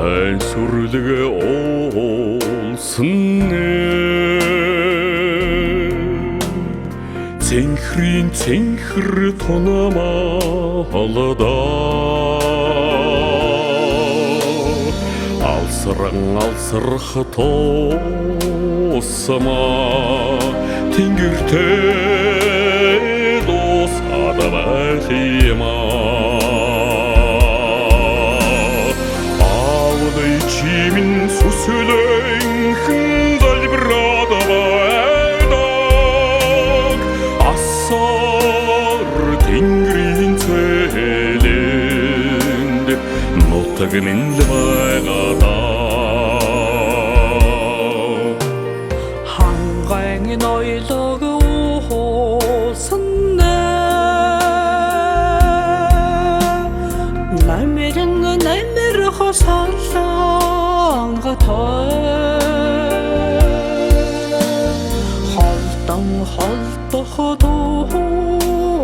айн сүрлэгэ уулсан цэнхрийн цэнхэр тунамаалдаа алсрах тусмаа тэнгэртэй дуусаад байх юмаа аавны чимэн сүсэлэнхэн залбираад байдаг асар тэнгэрийн цэлэнд нутаг минь л байгаадаа нойлог уулсан намэр хосолон холдох дуусмаа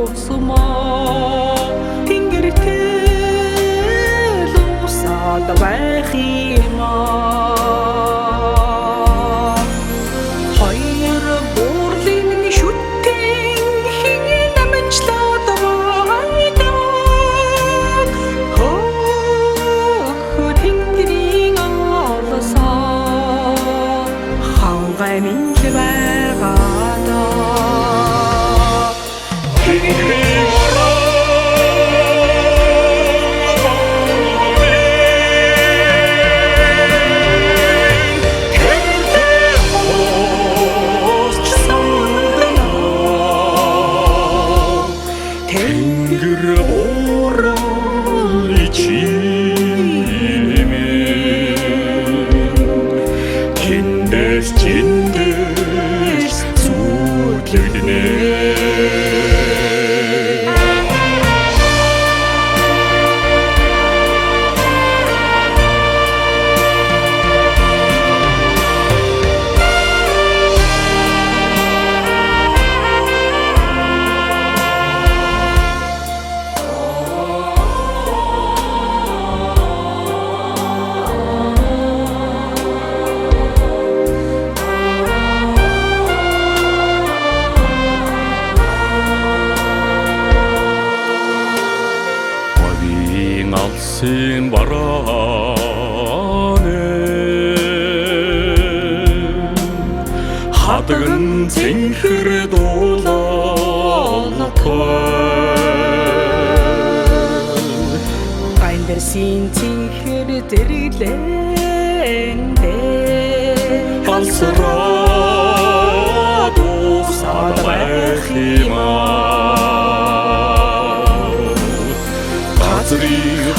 тэнгэртэй лусаад байх юмаа Чиндэс зүудлэгдэнэ алсын барааны хадагн цэнхэр дуулаатай гайндарсын цэнхэр дэрлэндэ алсраа дуусаад байх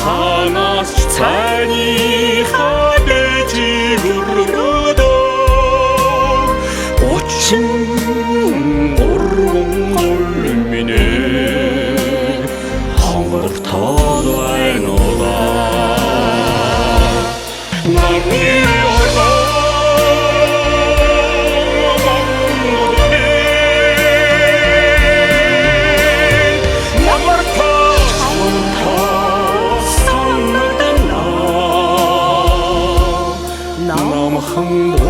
ханаас цайны хадэж гөрөөдөө очин урган минь хонгор тоолой нула 한